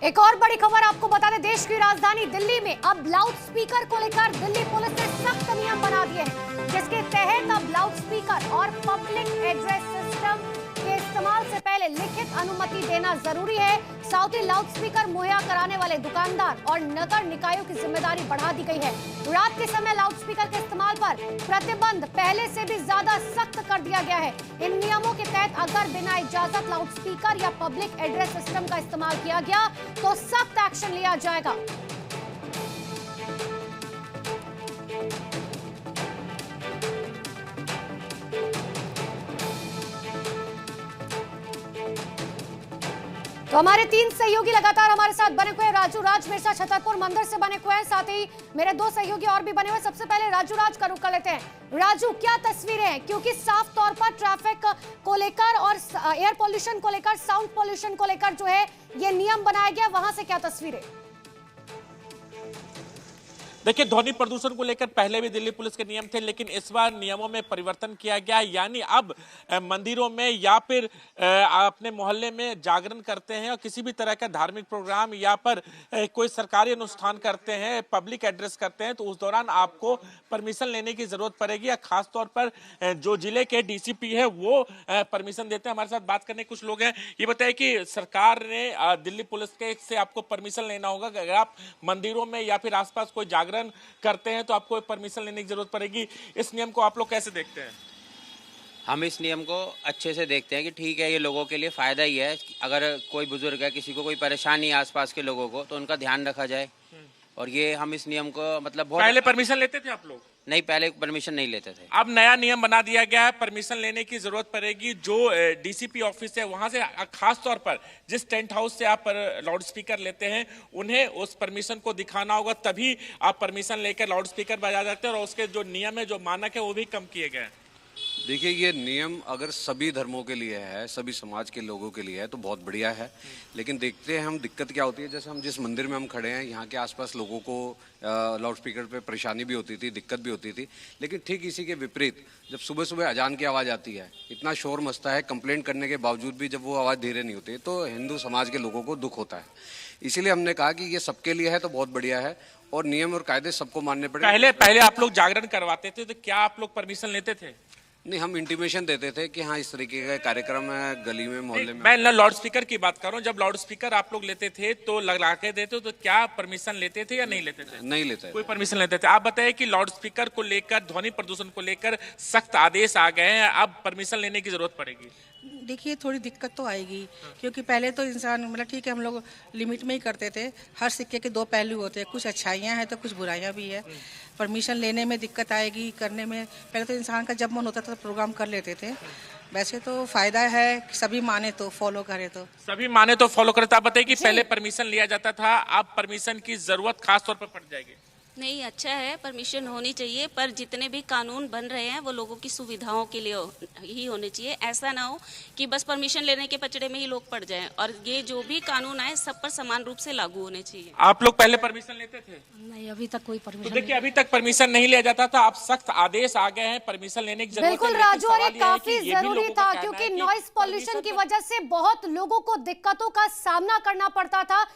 एक और बड़ी खबर आपको बता दें, देश की राजधानी दिल्ली में अब लाउड स्पीकर को लेकर दिल्ली पुलिस ने सख्त नियम बना दिए हैं, जिसके तहत अब लाउड स्पीकर और पब्लिक एड्रेस सिस्टम के इस्तेमाल से पहले लिखित अनुमति देना जरूरी है। साथ ही लाउड स्पीकर मुहैया कराने वाले दुकानदार और नगर निकायों की जिम्मेदारी बढ़ा दी गई है। रात के समय लाउड स्पीकर के इस्तेमाल पर प्रतिबंध पहले से भी ज्यादा सख्त कर दिया गया है। इन नियमों के तहत अगर बिना इजाजत लाउड स्पीकर या पब्लिक एड्रेस सिस्टम का इस्तेमाल किया गया तो सख्त एक्शन लिया जाएगा। तो हमारे 3 सहयोगी लगातार हमारे साथ बने हुए हैं। राजू राज मेरे साथ छतरपुर मंदिर से बने हुए हैं, साथ ही मेरे 2 सहयोगी और भी बने हुए हैं। सबसे पहले राजू राज का रुख कर लेते हैं। राजू, क्या तस्वीरें हैं, क्योंकि साफ तौर पर ट्रैफिक को लेकर और एयर पोल्यूशन को लेकर, साउंड पोल्यूशन को लेकर जो है ये नियम बनाया गया, वहां से क्या तस्वीरें? देखिए, ध्वनि प्रदूषण को लेकर पहले भी दिल्ली पुलिस के नियम थे, लेकिन इस बार नियमों में परिवर्तन किया गया। यानी अब मंदिरों में या फिर अपने मोहल्ले में जागरण करते हैं और किसी भी तरह का धार्मिक प्रोग्राम या पर कोई सरकारी अनुष्ठान करते हैं, पब्लिक एड्रेस करते हैं, तो उस दौरान आपको परमिशन लेने की जरूरत पड़ेगी। या खास तौर पर जो जिले के डीसीपी है वो परमिशन देते हैं। हमारे साथ बात करने कुछ लोग हैं। ये बताइए कि सरकार ने दिल्ली पुलिस के से आपको परमिशन लेना होगा। अगर आप मंदिरों में या फिर आसपास कोई जागरण करते हैं तो आपको परमिशन लेने की जरूरत पड़ेगी। इस नियम को आप लोग कैसे देखते हैं? हम इस नियम को अच्छे से देखते हैं कि ठीक है, ये लोगों के लिए फ़ायदा ही है। अगर कोई बुजुर्ग है, किसी को कोई परेशानी है आसपास के लोगों को, तो उनका ध्यान रखा जाए। और ये हम इस नियम को मतलब बहुत पहले परमिशन लेते थे आप लोग? नहीं, पहले परमिशन नहीं लेते थे। अब नया नियम बना दिया गया है, परमिशन लेने की जरूरत पड़ेगी। जो डीसीपी ऑफिस है वहां से, खास तौर पर जिस टेंट हाउस से आप लाउड स्पीकर लेते हैं, उन्हें उस परमिशन को दिखाना होगा, तभी आप परमिशन लेकर लाउड स्पीकर बजा सकते हैं। और उसके जो नियम है, जो मानक है, वो भी कम किए गए हैं। देखिए, ये नियम अगर सभी धर्मों के लिए है, सभी समाज के लोगों के लिए है, तो बहुत बढ़िया है। लेकिन देखते हैं हम दिक्कत क्या होती है। जैसे हम जिस मंदिर में हम खड़े हैं, यहाँ के आसपास लोगों को लाउड स्पीकर पे परेशानी भी होती थी, दिक्कत भी होती थी। लेकिन ठीक इसी के विपरीत जब सुबह सुबह अजान की आवाज़ आती है, इतना शोर मचता है, कंप्लेंट करने के बावजूद भी जब वो आवाज़ धीरे नहीं होती, तो हिंदू समाज के लोगों को दुख होता है। इसीलिए हमने कहा कि ये सबके लिए है तो बहुत बढ़िया है, और नियम और कायदे सबको मानने पड़े। पहले आप लोग जागरण करवाते थे, तो क्या आप लोग परमिशन लेते थे? नहीं, हम इंटीमेशन देते थे कि हाँ, इस तरीके का कार्यक्रम है गली में, मोहल्ले में। मैं लाउड स्पीकर की बात कर रहा हूँ। जब लाउड स्पीकर आप लोग लेते थे तो लगा के देते, तो क्या परमिशन लेते थे या नहीं लेते थे? नहीं लेते, कोई परमिशन लेते थे। आप बताइए कि लाउड स्पीकर को लेकर, ध्वनि प्रदूषण को लेकर सख्त आदेश आ गए हैं, अब परमिशन लेने की जरूरत पड़ेगी। देखिए, थोड़ी दिक्कत तो आएगी, क्योंकि पहले तो इंसान मतलब ठीक है, हम लोग लिमिट में ही करते थे। हर सिक्के के 2 पहलू होते हैं, कुछ अच्छाइयाँ हैं तो कुछ बुराइयाँ भी है। परमिशन लेने में दिक्कत आएगी, करने में। पहले तो इंसान का जब मन होता था तो प्रोग्राम कर लेते थे। वैसे तो फायदा है, सभी माने तो फॉलो करे तो। सभी माने तो फॉलो करे तो। आप बताइए कि पहले परमिशन लिया जाता था, अब परमिशन की जरूरत खास तौर पर पड़ जाएगी। नहीं, अच्छा है, परमिशन होनी चाहिए, पर जितने भी कानून बन रहे हैं वो लोगों की सुविधाओं के लिए ही होने चाहिए। ऐसा ना हो कि बस परमिशन लेने के पचड़े में ही लोग पड़ जाएं। और ये जो भी कानून आए सब पर समान रूप से लागू होने चाहिए। आप लोग पहले परमिशन लेते थे? नहीं, अभी तक कोई तो परमिशन देखिए, अभी तक परमिशन नहीं लिया जाता था, अब सख्त आदेश आ गए हैं, परमिशन लेने की जरूरत है। बिल्कुल राजू, और ये काफी जरूरी था, क्योंकि नॉइस पोल्यूशन की वजह से बहुत लोगों को दिक्कतों का सामना करना पड़ता था।